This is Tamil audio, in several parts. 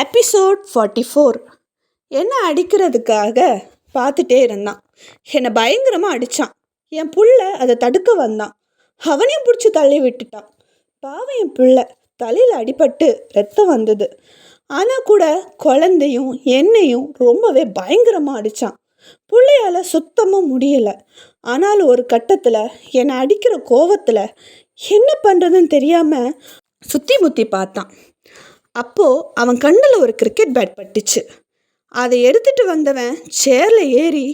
எபிசோட் 44. என்னை அடிக்கிறதுக்காக பார்த்துட்டே இருந்தான். என்னை பயங்கரமாக அடித்தான். என் புள்ள அதை தடுக்க வந்தான். அவனையும் பிடிச்சி தள்ளி விட்டுட்டான். பாவம், என் பிள்ளை தலையில் அடிபட்டு ரத்தம் வந்தது. ஆனால் கூட குழந்தையும் என்னையும் ரொம்பவே பயங்கரமாக அடித்தான். பிள்ளையால் சுத்தமாக முடியலை. ஆனாலும் ஒரு கட்டத்தில் என்னை அடிக்கிற கோவத்தில் என்ன பண்ணுறதுன்னு தெரியாமல் சுற்றி முற்றி பார்த்தான். அப்போது அவன் கண்ணில் ஒரு கிரிக்கெட் பேட் பட்டுச்சு. அதை எடுத்துகிட்டு வந்தவன் சேரில் ஏறி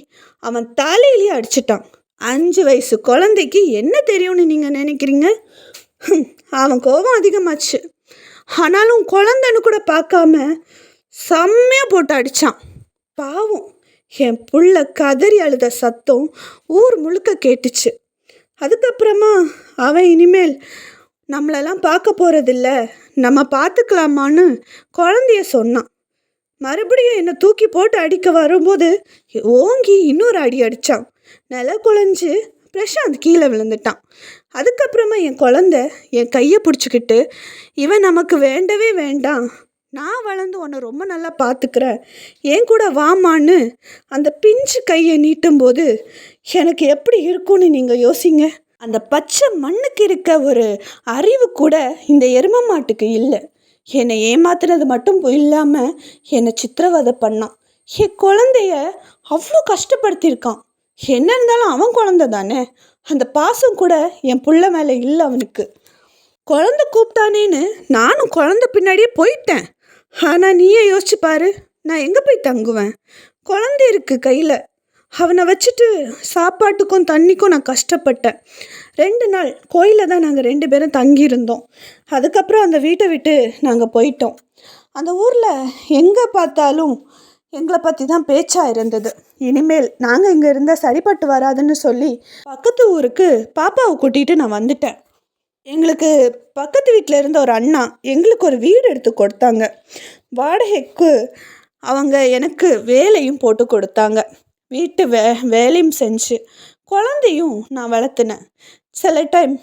அவன் தலையிலேயே அடிச்சிட்டான். 5 வயசு குழந்தைக்கு என்ன தெரியும்னு நீங்கள் நினைக்கிறீங்க? அவன் கோபம் அதிகமாச்சு. ஆனாலும் குழந்தைன்னு கூட பார்க்காம செம்மையாக போட்டு அடித்தான். பாவம், என் புள்ள கதறி அழுத சத்தம் ஊர் முழுக்க கேட்டுச்சு. அதுக்கப்புறமா அவன் இனிமேல் நம்மளெல்லாம் பார்க்க போகிறதில்ல, நம்ம பார்த்துக்கலாமான்னு குழந்தைய சொன்னான். மறுபடியும் என்னை தூக்கி போட்டு அடிக்க வரும்போது ஓங்கி இன்னொரு அடி அடித்தான். நில குழஞ்சி பிரசாந்த் கீழே விழுந்துட்டான். அதுக்கப்புறமா என் குழந்தை என் கையை பிடிச்சிக்கிட்டு, இவன் நமக்கு வேண்டவே வேண்டாம், நான் வளர்ந்து உன்னை ரொம்ப நல்லா பார்த்துக்கிறேன், என் கூட வாமான்னு அந்த பிஞ்சு கையை நீட்டும்போது எனக்கு எப்படி இருக்கும்னு நீங்கள் யோசிங்க. அந்த பச்சை மண்ணுக்கு இருக்க ஒரு அறிவு கூட இந்த எரும மாட்டுக்கு இல்லை. என்னை ஏமாத்துறது மட்டும் இல்லாமல் என்னை சித்திரவதை பண்ணான். என் குழந்தைய அவ்வளோ கஷ்டப்படுத்தியிருக்கான். என்ன இருந்தாலும் அவன் குழந்தை தானே. அந்த பாசம் கூட என் புள்ள மேலே இல்லை அவனுக்கு. குழந்தை கூப்பிட்டானேன்னு நானும் குழந்தை பின்னாடியே போயிட்டேன். ஆனால் நீயே யோசிச்சு பாரு, நான் எங்கே போய் தங்குவேன்? குழந்தை இருக்குது கையில். அவனை வச்சுட்டு சாப்பாட்டுக்கும் தண்ணிக்கும் நான் கஷ்டப்பட்டேன். 2 நாள் கோயிலில் தான் நாங்கள் 2 பேரும் தங்கியிருந்தோம். அதுக்கப்புறம் அந்த வீட்டை விட்டு நாங்கள் போயிட்டோம். அந்த ஊரில் எங்கே பார்த்தாலும் எங்களை பற்றி தான் பேச்சாக இருந்தது. இனிமேல் நாங்கள் இங்கே இருந்தால் சரிப்பட்டு வராதுன்னு சொல்லி பக்கத்து ஊருக்கு பாப்பாவை கூட்டிகிட்டு நான் வந்துட்டேன். எங்களுக்கு பக்கத்து வீட்டில் இருந்த ஒரு அண்ணா எங்களுக்கு ஒரு வீடு எடுத்து கொடுத்தாங்க. வாடகைக்கு அவங்க எனக்கு வேலையும் போட்டு கொடுத்தாங்க. வீட்டு வேலையும் செஞ்சு குழந்தையும் நான் வளர்த்துனேன். சில டைம்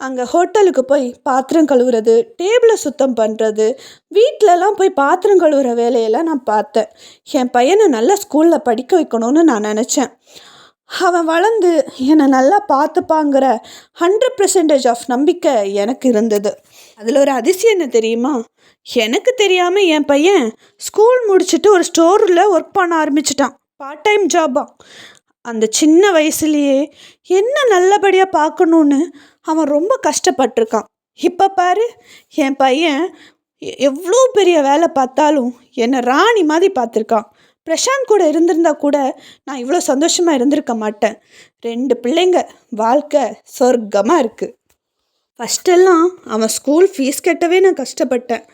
அங்கே ஹோட்டலுக்கு போய் பாத்திரம் கழுவுறது, டேபிளை சுத்தம் பண்ணுறது, வீட்டிலலாம் போய் பாத்திரம் கழுவுற வேலையெல்லாம் நான் பார்த்தேன். என் பையனை நல்லா ஸ்கூலில் படிக்க வைக்கணும்னு நான் நினச்சேன். அவன் வளர்ந்து என்னை நல்லா பார்த்துப்பாங்கிற 100% ஆஃப் நம்பிக்கை எனக்கு இருந்தது. அதில் ஒரு அதிசயம் என்ன தெரியுமா? எனக்கு தெரியாமல் என் பையன் ஸ்கூல் முடிச்சுட்டு ஒரு ஸ்டோரில் ஒர்க் பண்ண ஆரம்பிச்சிட்டான். பார்ட் டைம் ஜாபா. அந்த சின்ன வயசுலேயே என்ன நல்லபடியாக பார்க்கணுன்னு அவன் ரொம்ப கஷ்டப்பட்டிருக்கான். இப்போ பாரு, என் பையன் எவ்வளோ பெரிய வேலை பார்த்தாலும் என்னை ராணி மாதிரி பார்த்துருக்கான். பிரசாந்த் கூட இருந்திருந்தா கூட நான் இவ்வளோ சந்தோஷமாக இருந்திருக்க மாட்டேன். 2 பிள்ளைங்க, வாழ்க்கை சொர்க்கமாக இருக்குது. ஃபஸ்ட்டெல்லாம் அவன் ஸ்கூல் ஃபீஸ் கட்டவே நான் கஷ்டப்பட்டேன்.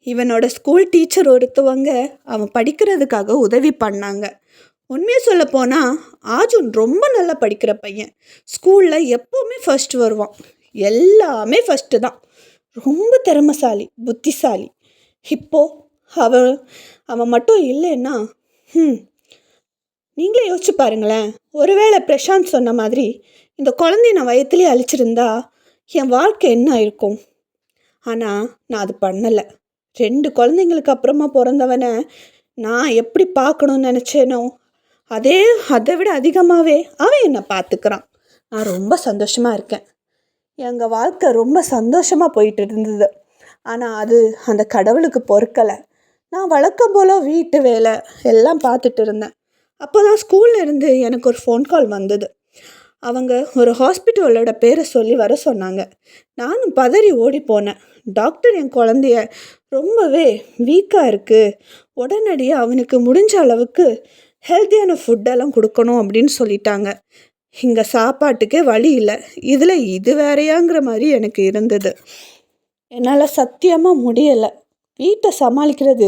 இவனோட ஸ்கூல் டீச்சர் ஒருத்தவங்க அவன் படிக்கிறதுக்காக உதவி பண்ணாங்க. உண்மையை சொல்ல போனால் ஆஜுன் ரொம்ப நல்லா படிக்கிற பையன். ஸ்கூலில் எப்போவுமே ஃபர்ஸ்ட் வருவான். எல்லாமே ஃபஸ்ட்டு தான். ரொம்ப திறமைசாலி, புத்திசாலி. இப்போது அவன் மட்டும் இல்லைன்னா நீங்களே யோசிச்சு பாருங்களேன். ஒருவேளை பிரசாந்த் சொன்ன மாதிரி இந்த குழந்தைய நான் வயத்துலேயே அழிச்சிருந்தா என் வாழ்க்கை என்ன ஆயிருக்கும்? ஆனால் நான் அது பண்ணலை. 2 குழந்தைங்களுக்கு அப்புறமா பிறந்தவனை நான் எப்படி பார்க்கணுன்னு நினச்சேனோ அதை விட அதிகமாகவே அவன் என்னை பார்த்துக்கிறான். நான் ரொம்ப சந்தோஷமாக இருக்கேன். எங்கள் வாழ்க்கை ரொம்ப சந்தோஷமாக போயிட்டு இருந்தது. ஆனால் அது அந்த கடவுளுக்கு பொறுக்கலை. நான் வழக்கம் போல் வீட்டு வேலை எல்லாம் பார்த்துட்டு இருந்தேன். அப்போ தான் ஸ்கூலில் இருந்து எனக்கு ஒரு ஃபோன் கால் வந்தது. அவங்க ஒரு ஹாஸ்பிட்டலோட பேரை சொல்லி வர சொன்னாங்க. நானும் பதறி ஓடி போனேன். டாக்டர் என் குழந்தைய ரொம்பவே வீக்காக இருக்குது, உடனடியாக அவனுக்கு முடிஞ்ச அளவுக்கு ஹெல்த்தியான ஃபுட்டெல்லாம் கொடுக்கணும் அப்படின்னு சொல்லிட்டாங்க. இங்கே சாப்பாட்டுக்கே வழி இல்லை, இதில் இது வேறையாங்கிற மாதிரி எனக்கு இருந்தது. என்னால் சத்தியமாக முடியலை. வீட்டை சமாளிக்கிறது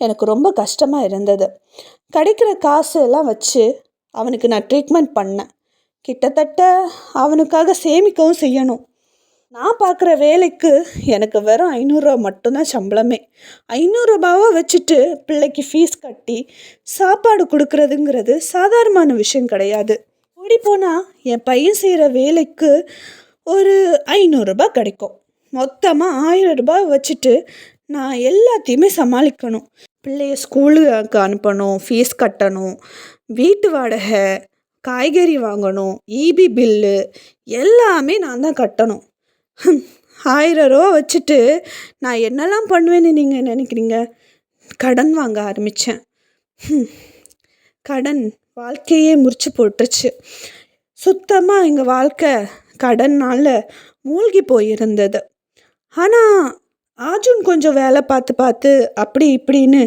எனக்கு ரொம்ப கஷ்டமாக இருந்தது. கிடைக்கிற காசு எல்லாம் வச்சு அவனுக்கு நான் ட்ரீட்மெண்ட் பண்ணேன். கிட்டத்தட்ட அவனுக்காக சேமிக்கவும் செய்யணும். நான் பார்க்குற வேலைக்கு எனக்கு வெறும் 500 ரூபா மட்டும்தான் சம்பளமே. 500 ரூபாவை வச்சுட்டு பிள்ளைக்கு ஃபீஸ் கட்டி சாப்பாடு கொடுக்குறதுங்கிறது சாதாரணமான விஷயம் கிடையாது. ஓடிப்போனால் என் பையன் செய்கிற வேலைக்கு ஒரு 500 ரூபாய் கிடைக்கும். மொத்தமாக 1000 ரூபாய் வச்சுட்டு நான் எல்லாத்தையுமே சமாளிக்கணும். பிள்ளைய ஸ்கூலுக்கு அனுப்பணும், ஃபீஸ் கட்டணும், வீட்டு வாடகை, காய்கறி வாங்கணும், ஈபி பில்லு எல்லாமே நான் தான் கட்டணும். 1000 ரூபா வச்சுட்டு நான் என்னெல்லாம் பண்ணுவேன்னு நீங்கள் நினைக்கிறீங்க? கடன் வாங்க ஆரம்பித்தேன். கடன் வாழ்க்கையே முறிச்சு போட்டுருச்சு. சுத்தமாக எங்கள் வாழ்க்கை கடனால் மூழ்கி போயிருந்தது. ஆனால் அர்ஜுன் கொஞ்சம் வேலை பார்த்து பார்த்து அப்படி இப்படின்னு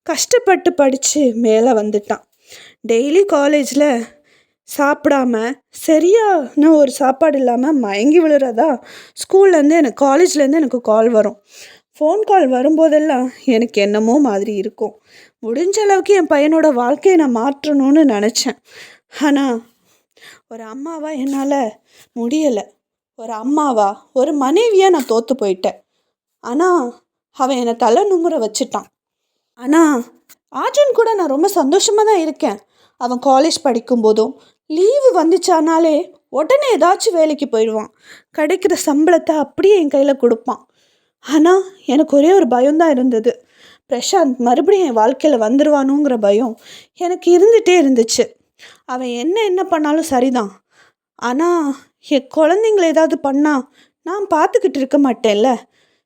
கஷ்டப்பட்டு படித்து மேலே வந்துட்டான். டெய்லி காலேஜில் சாப்பிடாம சரியான ஒரு சாப்பாடு இல்லாமல் மயங்கி விழுறதா ஸ்கூல்லேருந்து எனக்கு காலேஜ்லேருந்து எனக்கு கால் வரும். ஃபோன் கால் வரும்போதெல்லாம் எனக்கு என்னமோ மாதிரி இருக்கும். முடிஞ்ச அளவுக்கு என் பையனோட வாழ்க்கையை நான் மாற்றணும்னு நினச்சேன். ஆனால் ஒரு அம்மாவா என்னால் முடியலை. ஒரு அம்மாவா ஒரு மனைவியாக நான் தோற்று போயிட்டேன். ஆனால் அவன் என்னை தலை நுமுற வச்சுட்டான். ஆனால் அர்ஜுன் கூட நான் ரொம்ப சந்தோஷமாக தான் இருக்கேன். அவன் காலேஜ் படிக்கும்போதும் லீவு வந்துச்சானாலே உடனே ஏதாச்சும் வேலைக்கு போயிடுவான். கிடைக்கிற சம்பளத்தை அப்படியே என் கையில் கொடுப்பான். ஆனால் எனக்கு ஒரே ஒரு பயம்தான் இருந்தது. பிரசாந்த் மறுபடியும் என் வாழ்க்கையில் வந்துடுவானுங்கிற பயம் எனக்கு இருந்துகிட்டே இருந்துச்சு. அவன் என்ன பண்ணாலும் சரிதான். ஆனால் என் குழந்தைங்கள ஏதாவது பண்ணால் நான் பார்த்துக்கிட்டு இருக்க மாட்டேன்ல.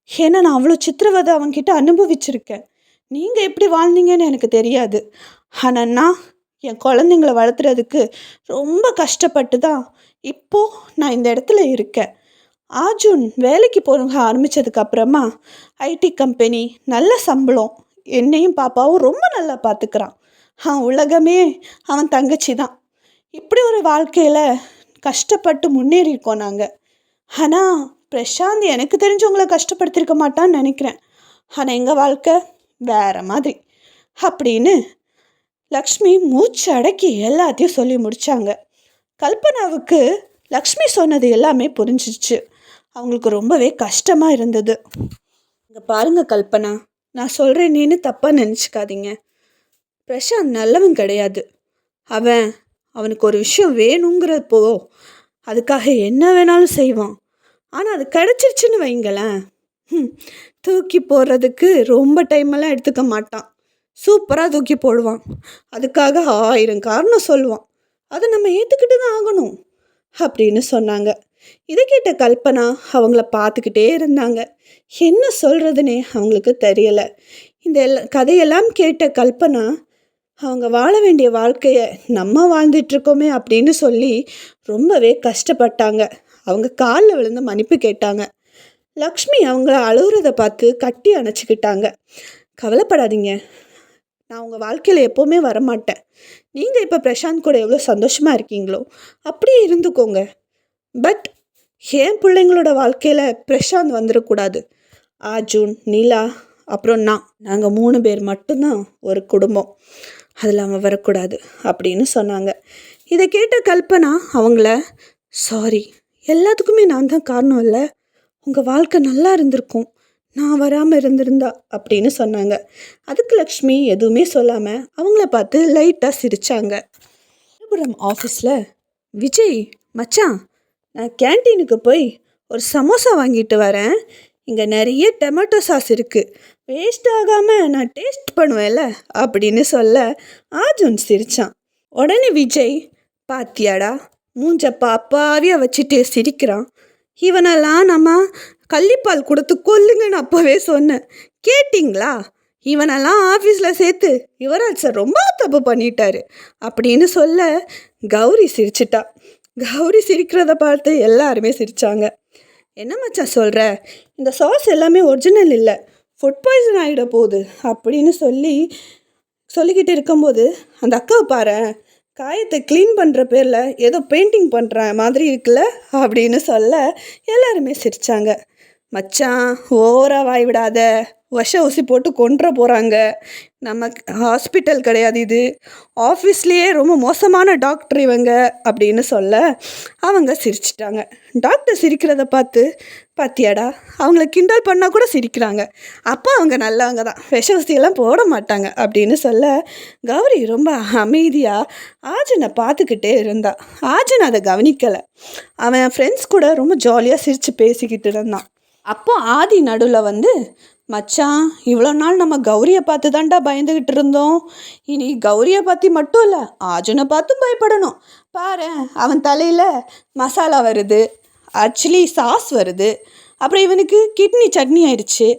ஏன்னா நான் அவ்வளோ சித்திரவதை அவன்கிட்ட அனுபவிச்சிருக்கேன். நீங்கள் எப்படி வாழ்ந்தீங்கன்னு எனக்கு தெரியாது. ஆனால் நான் என் குழந்தைங்கள வளர்த்துறதுக்கு ரொம்ப கஷ்டப்பட்டு தான் இப்போது நான் இந்த இடத்துல இருக்கேன். அர்ஜுன் வேலைக்கு போக ஆரம்பித்ததுக்கப்புறமா ஐடி கம்பெனி, நல்ல சம்பளம், என்னையும் பாப்பாவும் ரொம்ப நல்லா பார்த்துக்கிறான். உலகமே அவன் தங்கச்சி தான். இப்படி ஒரு வாழ்க்கையில் கஷ்டப்பட்டு முன்னேறியிருக்கோம் நாங்கள். ஆனால் பிரசாந்த் எனக்கு தெரிஞ்சவங்கள கஷ்டப்படுத்திருக்க மாட்டான்னு நினைக்கிறேன். ஆனால் எங்கள் வாழ்க்கை வேறு மாதிரி அப்படின்னு லக்ஷ்மி மூச்சு அடக்கி எல்லாத்தையும் சொல்லி முடித்தாங்க. கல்பனாவுக்கு லக்ஷ்மி சொன்னது எல்லாமே புரிஞ்சிச்சு. அவங்களுக்கு ரொம்பவே கஷ்டமாக இருந்தது. இங்கே பாருங்கள் கல்பனா, நான் சொல்கிறேன்னு தப்பாக நினச்சிக்காதீங்க. பிரசாந்த் நல்லவன் கிடையாது. அவனுக்கு ஒரு விஷயம் வேணுங்கிறப்போ அதுக்காக என்ன வேணாலும் செய்வான். ஆனால் அது கிடச்சிருச்சுன்னு வைங்களேன், தூக்கி போடுறதுக்கு ரொம்ப டைமெல்லாம் எடுத்துக்க மாட்டான். சூப்பராக தூக்கி போடுவான். அதுக்காக 1000 காரணம் சொல்லுவான். அதை நம்ம ஏற்றுக்கிட்டு தான் ஆகணும் அப்படின்னு சொன்னாங்க. இதை கேட்ட கல்பனா அவங்கள பார்த்துக்கிட்டே இருந்தாங்க. என்ன சொல்கிறதுனே அவங்களுக்கு தெரியலை. இந்த கதையெல்லாம் கேட்ட கல்பனா அவங்க வாழ வேண்டிய வாழ்க்கையை நம்ம வாழ்ந்துட்டுருக்கோமே அப்படின்னு சொல்லி ரொம்பவே கஷ்டப்பட்டாங்க. அவங்க காலில் விழுந்து மன்னிப்பு கேட்டாங்க. லக்ஷ்மி அவங்கள அழுகுறதை பார்த்து கட்டி அணைச்சிக்கிட்டாங்க. கவலைப்படாதீங்க, நான் உங்கள் வாழ்க்கையில் எப்போவுமே வரமாட்டேன். நீங்கள் இப்போ பிரசாந்த் கூட எவ்வளோ சந்தோஷமாக இருக்கீங்களோ அப்படியே இருந்துக்கோங்க. பட் என் பிள்ளைங்களோட வாழ்க்கையில் பிரசாந்த் வந்துடக்கூடாது. அர்ஜுன், நிலா, அப்புறம் நாங்கள் 3 பேர் மட்டும்தான் ஒரு குடும்பம். அதில் அவன் வரக்கூடாது அப்படின்னு சொன்னாங்க. இதை கேட்ட கல்பனா அவங்கள, சாரி, எல்லாத்துக்குமே நான் தான் காரணம் இல்லை, உங்கள் வாழ்க்கை நல்லா இருந்திருக்கும் நான் வராமல் இருந்திருந்தா அப்படின்னு சொன்னாங்க. அதுக்கு லக்ஷ்மி எதுவுமே சொல்லாமல் அவங்கள பார்த்து லைட்டாக சிரித்தாங்க. விழுப்புரம் ஆஃபீஸில் விஜய், மச்சான், நான் கேன்டீனுக்கு போய் ஒரு சமோசா வாங்கிட்டு வரேன். இங்கே நிறைய டொமேட்டோ சாஸ் இருக்குது, வேஸ்ட் ஆகாமல் நான் டேஸ்ட் பண்ணுவேன்ல அப்படின்னு சொல்ல அர்ஜுன் சிரித்தான். உடனே விஜய், பாத்தியாடா மூஞ்ச பாப்பாவியாக வச்சுட்டு சிரிக்கிறான், இவனெல்லாம் நம்ம கள்ளிப்பால் கொடுத்து கொல்லுங்கன்னு அப்போவே சொன்னேன், கேட்டிங்களா? இவனெல்லாம் ஆஃபீஸில் சேர்த்து யுவராஜ் சார் ரொம்ப தப்பு பண்ணிட்டாரு அப்படின்னு சொல்ல கௌரி சிரிச்சிட்டா. கௌரி சிரிக்கிறத பார்த்து எல்லாருமே சிரித்தாங்க. என்ன மச்சான் சொல்கிற, இந்த சாஸ் எல்லாமே ஒரிஜினல் இல்லை, ஃபுட் பாய்சன் ஆகிட போகுது அப்படின்னு சொல்லிக்கிட்டு இருக்கும்போது அந்த அக்காவை பாரு, காயத்தை க்ளீன் பண்ணுற பேரில் ஏதோ பெயிண்டிங் பண்ணுற மாதிரி இருக்குல்ல அப்படின்னு சொல்ல எல்லாருமே சிரித்தாங்க. மச்சான் ஓவராக வாய் விடாத, விஷ ஊசி போட்டு கொன்ற போகிறாங்க, நம்ம ஹாஸ்பிட்டல் கிடையாது இது, ஆஃபீஸ்லேயே ரொம்ப மோசமான டாக்டர் இவங்க அப்படின்னு சொல்ல அவங்க சிரிச்சிட்டாங்க. டாக்டர் சிரிக்கிறத பார்த்து, பாத்தியாடா அவங்கள கிண்டல் பண்ணால் கூட சிரிக்கிறாங்க, அப்போ அவங்க நல்லவங்க தான், விஷ ஊசியெல்லாம் போட மாட்டாங்க அப்படின்னு சொல்ல கௌரி ரொம்ப அமைதியாக ஆஜனை பார்த்துக்கிட்டே இருந்தா. ஆஜன் அதை கவனிக்கலை. அவன் ஃப்ரெண்ட்ஸ் கூட ரொம்ப ஜாலியாக சிரித்து பேசிக்கிட்டு இருந்தான். அப்போ ஆதி நடுவில் வந்து, மச்சான், இவ்வளோ நாள் நம்ம கௌரியை பார்த்து தான்டா பயந்துக்கிட்டு இருந்தோம். இனி கௌரியை பற்றி மட்டும் இல்லை, அர்ஜுனை பார்த்தும் பயப்படணும். பாரு, அவன் தலையில் மசாலா வருது, ஆக்சுவலி சாஸ் வருது, அப்புறம் இவனுக்கு கிட்னி சட்னி ஆயிடுச்சு.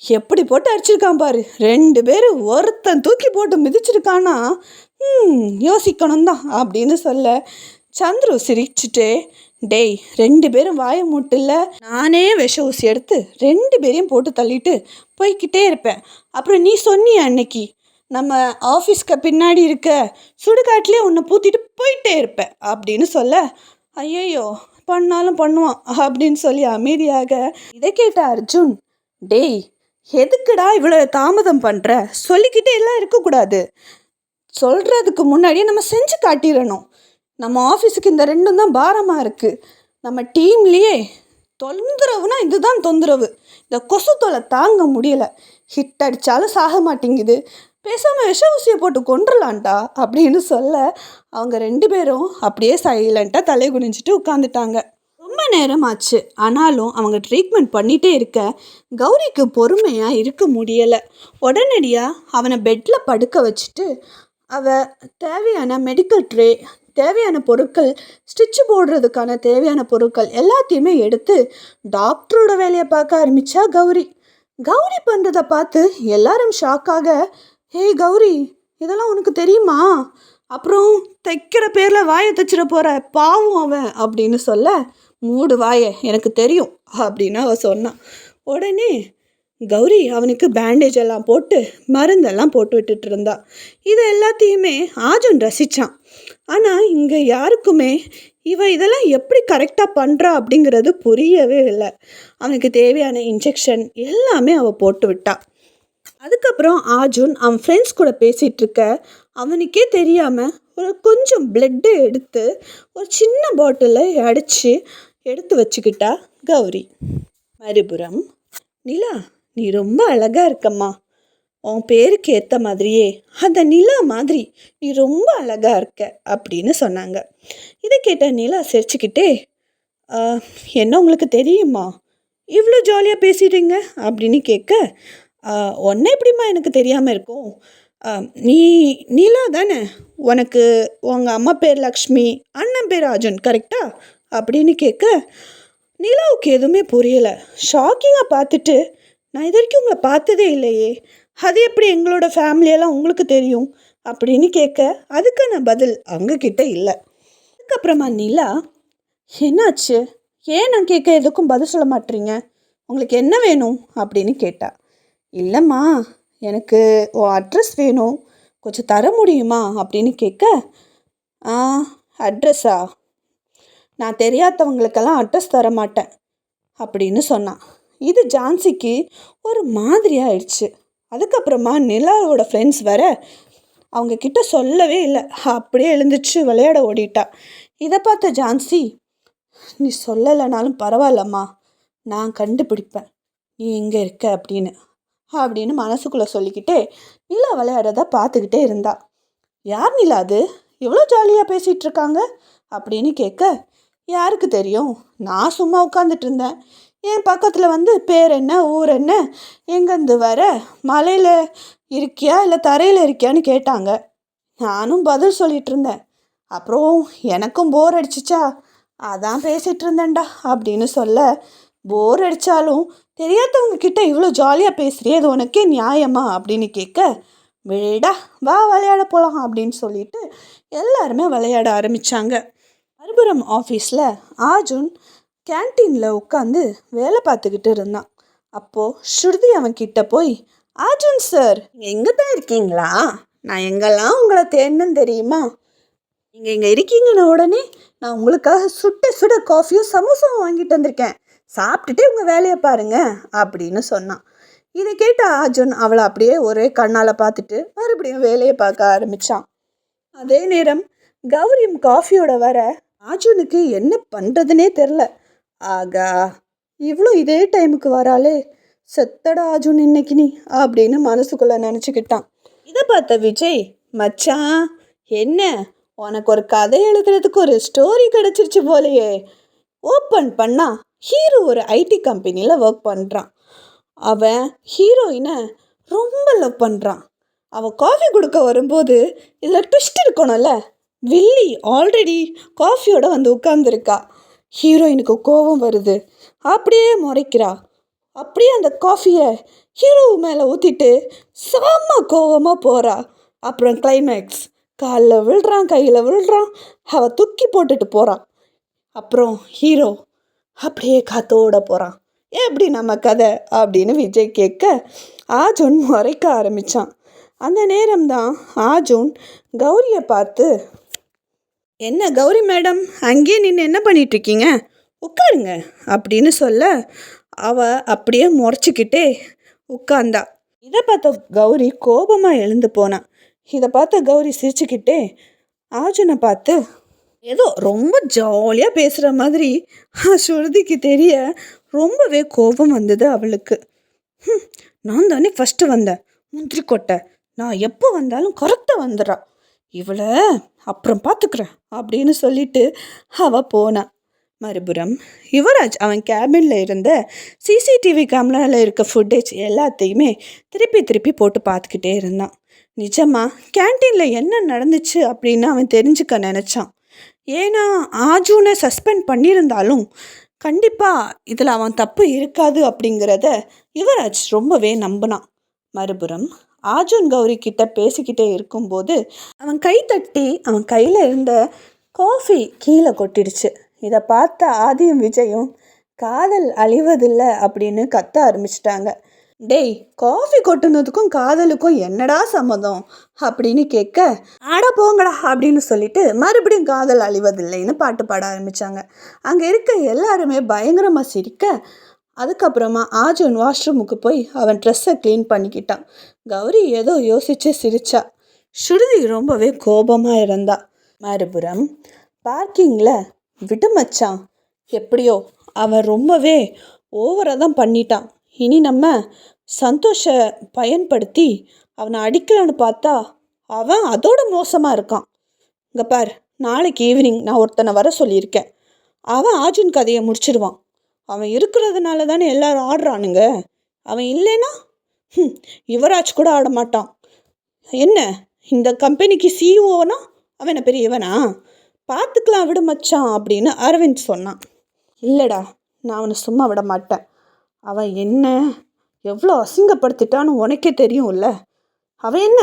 எப்படி போட்டு அடிச்சிருக்கான் பாரு. 2 பேரும் ஒருத்தன் தூக்கி போட்டு மிதிச்சிருக்கானா யோசிக்கணும் தான் அப்படின்னு சொல்ல சந்துரு சிரிச்சுட்டு, டேய் 2 பேரும் வாய மூட்டில்ல, நானே விஷ ஊசி எடுத்து 2 பேரையும் போட்டு தள்ளிட்டு போய்கிட்டே இருப்பேன். அப்புறம் நீ சொன்னிய அன்னைக்கு நம்ம ஆஃபீஸ்க்கு பின்னாடி இருக்க சுடுகாட்டிலே உன்னை பூத்திட்டு போயிட்டே இருப்பேன் அப்படின்னு சொல்ல, ஐயையோ பண்ணாலும் பண்ணுவான் அப்படின்னு சொல்லி அமைதியாக. இதை கேட்ட அர்ஜுன், டேய் எதுக்குடா இவ்வளோ தாமதம் பண்ணுற? சொல்லிக்கிட்டே எல்லாம் இருக்கக்கூடாது. சொல்கிறதுக்கு முன்னாடியே நம்ம செஞ்சு காட்டிடணும். நம்ம ஆஃபீஸுக்கு இந்த 2 தான் பாரமாக இருக்குது. நம்ம டீம்லேயே தொந்தரவுனா இதுதான் தொந்தரவு. இந்த கொசு தொலை தாங்க முடியலை. ஹிட் அடித்தாலும் சாக மாட்டேங்குது. பேசாமல் விஷ ஊசியை போட்டு கொண்டுடலான்டா அப்படின்னு சொல்ல, அவங்க 2 பேரும் அப்படியே சைலண்ட்டாக தலை குனிஞ்சிட்டு உட்காந்துட்டாங்க. ரொம்ப நேரம் ஆச்சு. ஆனாலும் அவங்க ட்ரீட்மெண்ட் பண்ணிகிட்டே இருக்க கௌரிக்கு பொறுமையாக இருக்க முடியலை. உடனடியாக அவனை பெட்டில் படுக்க வச்சுட்டு தேவையான மெடிக்கல் ட்ரே, தேவையான பொருட்கள், ஸ்டிச்சு போடுறதுக்கான தேவையான பொருட்கள் எல்லாத்தையுமே எடுத்து டாக்டரோட வேலையை பார்க்க ஆரம்பித்தா கௌரி. கௌரி பண்ணுறதை பார்த்து எல்லாரும் ஷாக்காக, ஹே கௌரி, இதெல்லாம் உனக்கு தெரியுமா? அப்புறம் தைக்கிற பேரில் வாயை தைச்சிட போகிற பாவம் அவன் அப்படின்னு சொல்ல, மூடு வாயை, எனக்கு தெரியும் அப்படின்னு அவ சொன்னான். உடனே கௌரி அவனுக்கு பேண்டேஜ் எல்லாம் போட்டு மருந்தெல்லாம் போட்டு விட்டுட்டு இருந்தா. இது எல்லாத்தையுமே அர்ஜுன் ரசித்தான். ஆனால் இங்கே யாருக்குமே இவ இதெல்லாம் எப்படி கரெக்டாக பண்ணுறா அப்படிங்கிறது புரியவே இல்லை. அவனுக்கு தேவையான இன்ஜெக்ஷன் எல்லாமே அவள் போட்டு விட்டா. அதுக்கப்புறம் அர்ஜுன் அவன் ஃப்ரெண்ட்ஸ் கூட பேசிகிட்டு இருக்க அவனுக்கே தெரியாமல் ஒரு கொஞ்சம் பிளட்டு எடுத்து ஒரு சின்ன பாட்டிலில் அடித்து எடுத்து வச்சுக்கிட்டா கௌரி. மறுபுறம், நிலா நீ ரொம்ப அழகாக இருக்கம்மா, உன் பேருக்கு ஏற்ற மாதிரியே அந்த நிலா மாதிரி நீ ரொம்ப அழகாக இருக்க அப்படின்னு சொன்னாங்க. இதை கேட்ட நிலா சிரிச்சுக்கிட்டே, என்ன உங்களுக்கு தெரியுமா, இவ்வளோ ஜாலியாக பேசிடுறீங்க அப்படின்னு கேட்க, ஒன்றே எப்படிம்மா எனக்கு தெரியாமல் இருக்கும், நீ நிலா தானே, உனக்கு உங்கள் அம்மா பேர் லக்ஷ்மி, அண்ணன் பேர் அர்ஜுன் கரெக்டா அப்படின்னு கேட்க, நிலாவுக்கு எதுவுமே புரியலை. ஷாக்கிங்காக பார்த்துட்டு, நான் இது வரைக்கும் உங்களை பார்த்ததே இல்லையே, அது எப்படி எங்களோட ஃபேமிலியெல்லாம் உங்களுக்கு தெரியும் அப்படின்னு கேட்க அதுக்கான பதில் அவங்கக்கிட்ட இல்லை. அதுக்கப்புறமா நிலா, என்னாச்சு, ஏன் நான் கேட்க எதுக்கும் பதில் சொல்ல மாட்டீங்க, உங்களுக்கு என்ன வேணும் அப்படின்னு கேட்டா. இல்லைம்மா, எனக்கு உன் அட்ரஸ் வேணும், கொஞ்சம் தர முடியுமா அப்படின்னு கேட்க, அட்ரஸா, நான் தெரியாதவங்களுக்கெல்லாம் அட்ரஸ் தர மாட்டேன் அப்படின்னு சொன்னான். இது ஜான்சிக்கு ஒரு மாதிரி ஆயிடுச்சு. அதுக்கப்புறமா நிலாவோட ஃப்ரெண்ட்ஸ் வர அவங்கக்கிட்ட சொல்லவே இல்லை, அப்படியே எழுந்துச்சு விளையாட ஓடிட்டா. இதை பார்த்த ஜான்சி, நீ சொல்லலைனாலும் பரவாயில்லம்மா, நான் கண்டுபிடிப்பேன் நீ எங்கே இருக்க அப்படின்னு மனசுக்குள்ளே சொல்லிக்கிட்டே நிலா விளையாடுறத பார்த்துக்கிட்டே இருந்தா. யார் நிலா அது, எவ்வளோ ஜாலியாக பேசிகிட்டு இருக்காங்க அப்படின்னு கேட்க, யாருக்கு தெரியும், நான் சும்மா உட்காந்துட்டு இருந்தேன், என் பக்கத்தில் வந்து பேர் என்ன, ஊர் என்ன, எங்கேருந்து வர, மலையில் இருக்கியா இல்லை தரையில் இருக்கியான்னு கேட்டாங்க. நானும் பதில் சொல்லிகிட்டு இருந்தேன். அப்புறம் எனக்கும் போர் அடிச்சிச்சா, அதான் பேசிகிட்டு இருந்தேன்டா அப்படின்னு சொல்ல, போர் அடித்தாலும் தெரியாதவங்க கிட்ட இவ்வளோ ஜாலியாக பேசுகிறியே, அது உனக்கே நியாயமா அப்படின்னு கேட்க, விடா வா விளையாட போகலாம் அப்படின்னு சொல்லிட்டு எல்லாருமே விளையாட ஆரம்பித்தாங்க. மறுபுறம் ஆஃபீஸில் அர்ஜுன் கேன்டீனில் உட்காந்து வேலை பார்த்துக்கிட்டு இருந்தான். அப்போது ஸ்ருதி அவன்கிட்ட போய், அர்ஜுன் சார் நீங்கள் எங்கே தான் இருக்கீங்களா, நான் எங்கெல்லாம் உங்களை தேடணுன்னு தெரியுமா, நீங்கள் இங்கே இருக்கீங்கன்னு உடனே நான் உங்களுக்காக சுட்ட சுட காஃபியும் சமோசாவும் வாங்கிட்டு வந்திருக்கேன், சாப்பிட்டுட்டு உங்கள் வேலையை பாருங்க அப்படின்னு சொன்னான். இதை கேட்ட அர்ஜுன் அவளை அப்படியே ஒரே கண்ணால் பார்த்துட்டு மறுபடியும் வேலையை பார்க்க ஆரம்பித்தான். அதே நேரம் கௌரியும் காஃபியோட வர அர்ஜுனுக்கு என்ன பண்ணுறதுனே தெரில. ஆகா, இவ்வளோ இதே டைமுக்கு வராளே, செத்தடா அர்ஜுன் இன்னைக்கு நீ அப்படின்னு மனசுக்குள்ளே நினச்சிக்கிட்டான். இதை பார்த்த விஜய், மச்சான் என்ன உனக்கு ஒரு கதை எழுதுறதுக்கு ஒரு ஸ்டோரி கிடச்சிருச்சு போலையே. ஓப்பன் பண்ணால் ஹீரோ ஒரு ஐடி கம்பெனியில் ஒர்க் பண்ணுறான். அவன் ஹீரோயினை ரொம்ப லவ் பண்ணுறான். அவள் காஃபி கொடுக்க வரும்போது இதில் ட்விஸ்ட் இருக்கணும்ல. வில்லி ஆல்ரெடி காஃபியோட வந்து உட்காந்துருக்கா. ஹீரோயினுக்கு கோபம் வருது. அப்படியே முறைக்கிறா. அப்படியே அந்த காஃபியை ஹீரோ மேலே ஊற்றிட்டு செம்ம கோவமாக போகிறா. அப்புறம் கிளைமேக்ஸ், காலில் விழுறான், கையில் விழுறான், அவள் தூக்கி போட்டுட்டு போகிறான். அப்புறம் ஹீரோ அப்படியே காத்தோட போகிறான். எப்படி நம்ம கதை அப்படின்னு விஜய் கேட்க ஆர்ஜுன் முறைக்க ஆரம்பித்தான். அந்த நேரம்தான் ஆர்ஜுன் கௌரியை பார்த்து, என்ன கௌரி மேடம் அங்கேயே நின்று என்ன பண்ணிகிட்ருக்கீங்க, உட்காருங்க அப்படின்னு சொல்ல அவள் அப்படியே முறைச்சிக்கிட்டே உட்கார்ந்தா. இதை பார்த்த கௌரி கோபமாக எழுந்து போனான். இதை பார்த்த கௌரி சிரிச்சுக்கிட்டே ஆர்ஜுனை பார்த்து ஏதோ ரொம்ப ஜாலியாக பேசுகிற மாதிரி ஸ்ருதிக்கு தெரிய ரொம்பவே கோபம் வந்தது அவளுக்கு. நான் தானே ஃபஸ்ட்டு வந்தேன், முந்திரி கொட்டை, நான் எப்போ வந்தாலும் கரெக்டாக வந்துடுறா, இவளை அப்புறம் பார்த்துக்குறேன் அப்படின்னு சொல்லிட்டு அவள் போனான். மறுபுறம் யுவராஜ் அவன் கேபினில் இருந்த சிசிடிவி கேமராவில் இருக்க ஃபுட்டேஜ் எல்லாத்தையுமே திருப்பி திருப்பி போட்டு பார்த்துக்கிட்டே இருந்தான். நிஜமாக கேன்டீனில் என்ன நடந்துச்சு அப்படின்னு அவன் தெரிஞ்சுக்க நினச்சான். ஏன்னா ஆர்ஜுனை சஸ்பெண்ட் பண்ணியிருந்தாலும் கண்டிப்பாக இதில் அவன் தப்பு இருக்காது அப்படிங்கிறத யுவராஜ் ரொம்பவே நம்பினான். மறுபுறம் ஆர்ஜுன் கௌரி கிட்ட பேசிக்கிட்டே இருக்கும்போது அவன் கை தட்டி அவன் கையில் இருந்த காஃபி கீழே கொட்டிடுச்சு. இதை பார்த்த ஆதியும் விஜயும் காதல் அழிவதில்லை அப்படின்னு கத்த ஆரம்பிச்சிட்டாங்க. டேய், காஃபி கொட்டுனதுக்கும் காதலுக்கும் என்னடா சம்மதம் அப்படின்னு கேட்க, ஆட போங்கடா அப்படின்னு சொல்லிட்டு மறுபடியும் காதல் அழிவதில்லைன்னு பாட்டு பாட ஆரம்பித்தாங்க. அங்கே இருக்க எல்லாருமே பயங்கரமாக சிரிக்க, அதுக்கப்புறமா ஆர்ஜுன் வாஷ்ரூமுக்கு போய் அவன் ட்ரெஸ்ஸை க்ளீன் பண்ணிக்கிட்டான். கௌரி ஏதோ யோசித்து சிரிச்சா. ஸ்ருதி ரொம்பவே கோபமாக இருந்தா. மறுபுறம் பார்க்கிங்கில் விடு மச்சான், எப்படியோ அவன் ரொம்பவே ஓவராக தான் பண்ணிட்டான். இனி நம்ம சந்தோஷ பயன்படுத்தி அவனை அடிக்கலான்னு பார்த்தா அவன் அதோட மோசமாக இருக்கான். இங்கே பார், நாளைக்கு ஈவினிங் நான் ஒருத்தனை வர சொல்லியிருக்கேன். அவன் ஆர்ஜுன் கதையை முடிச்சிடுவான். அவன் இருக்கிறதுனால தானே எல்லாரும் ஆடுறானுங்க. அவன் இல்லைன்னா யுவராஜ் கூட ஆட மாட்டான். என்ன இந்த கம்பெனிக்கு சிஇஓனா அவனை பெரியவனா? பார்த்துக்கலாம் விட மச்சான் அப்படின்னு அரவிந்த் சொன்னான். இல்லைடா, நான் அவனை சும்மா விட மாட்டேன். அவன் என்ன எவ்வளோ அசிங்கப்படுத்திட்டான்னு உனக்கே தெரியும்ல. அவன் என்ன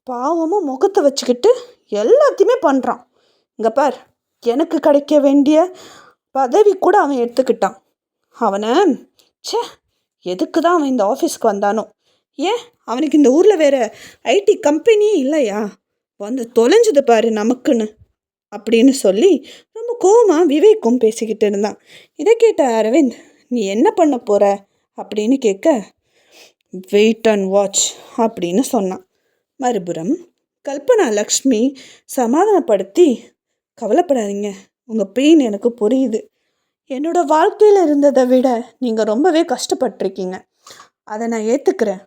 பாவமாக முகத்தை வச்சுக்கிட்டு எல்லாத்தையுமே பண்ணுறான். இங்கே பார், எனக்கு கிடைக்க வேண்டிய பதவி கூட அவன் எடுத்துக்கிட்டான். அவனை எதுக்கு தான் அவன் இந்த ஆஃபீஸ்க்கு வந்தானோ? ஏன் அவனுக்கு இந்த ஊரில் வேறு ஐடி கம்பெனியே இல்லையா? வந்து தொலைஞ்சது பாரு நமக்குன்னு அப்படின்னு சொல்லி ரொம்ப கோவமாக விவேக்கும் பேசிக்கிட்டு இருந்தான். இதை கேட்ட அரவிந்த், நீ என்ன பண்ண போகிற அப்படின்னு கேட்க, வெயிட் அண்ட் வாட்ச் அப்படின்னு சொன்னான். மறுபுறம் கல்பனா லக்ஷ்மி சமாதானப்படுத்தி, கவலைப்படாதீங்க, உங்கள் பெயின் எனக்கு புரியுது. என்னோடய வாழ்க்கையில் இருந்ததை விட நீங்கள் ரொம்பவே கஷ்டப்பட்டிருக்கீங்க, அதை நான் ஏற்றுக்கிறேன்.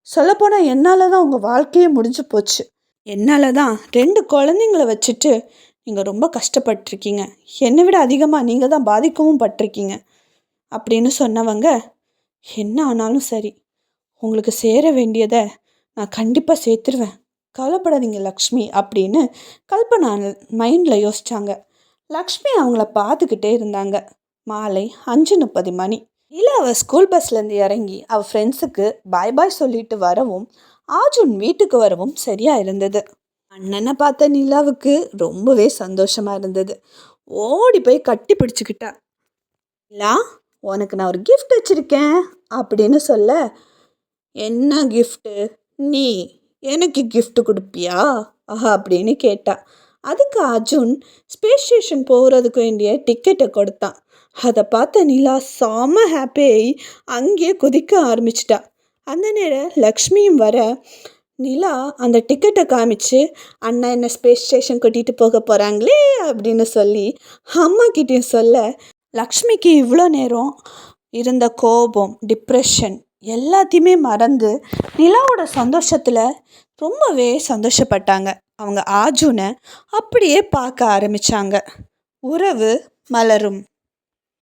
சொல்லப்போனால் என்னால் தான் உங்கள் வாழ்க்கையே முடிஞ்சு போச்சு. என்னால் தான் 2 குழந்தைங்கள வச்சுட்டு நீங்கள் ரொம்ப கஷ்டப்பட்டிருக்கீங்க. என்னை விட அதிகமாக நீங்கள் தான் பாதிக்கவும் பட்டிருக்கீங்க அப்படின்னு சொன்னவங்க, என்ன ஆனாலும் சரி, உங்களுக்கு சேர வேண்டியதை நான் கண்டிப்பாக சேர்த்துருவேன், கவலைப்படாதீங்க லக்ஷ்மி அப்படின்னு கல்பனா மைண்டில் யோசித்தாங்க. லக்ஷ்மி அவங்கள பார்த்துக்கிட்டே இருந்தாங்க. மாலை 5:30 மணி. இல்லை, அவள் ஸ்கூல் பஸ்லேருந்து இறங்கி அவள் ஃப்ரெண்ட்ஸுக்கு பாய் பாய் சொல்லிட்டு வரவும் ஆர்ஜுன் வீட்டுக்கு வரவும் சரியாக இருந்தது. அண்ணனை பார்த்த நிலாவுக்கு ரொம்பவே சந்தோஷமாக இருந்தது. ஓடி போய் கட்டி பிடிச்சிக்கிட்டா. நிலா, உனக்கு நான் ஒரு கிஃப்ட் வச்சுருக்கேன் அப்படின்னு சொல்ல, என்ன கிஃப்ட்டு? நீ எனக்கு கிஃப்ட் கொடுப்பியா அப்படின்னு கேட்டா. அதுக்கு அர்ஜுன் ஸ்பேஸ் ஸ்டேஷன் போகிறதுக்கு வேண்டிய டிக்கெட்டை கொடுத்தான். அதை பார்த்த நிலா செம்ம ஹாப்பியாகி அங்கேயே குதிக்க ஆரம்பிச்சிட்டா. அந்த நேரம் லக்ஷ்மியும் வர, நிலா அந்த டிக்கெட்டை காமிச்சு, அண்ணா என்ன ஸ்பேஸ் ஸ்டேஷன் கூட்டிகிட்டு போக போகிறாங்களே அப்படின்னு சொல்லி அம்மா கிட்டேயும் சொல்ல, லக்ஷ்மிக்கு இவ்வளோ நேரம் இருந்த கோபம், டிப்ரெஷன் எல்லாத்தையுமே மறந்து நிலாவோட சந்தோஷத்தில் ரொம்பவே சந்தோஷப்பட்டாங்க. அவங்க ஆர்ஜுனை அப்படியே பார்க்க ஆரம்பித்தாங்க. உறவு மலரும்.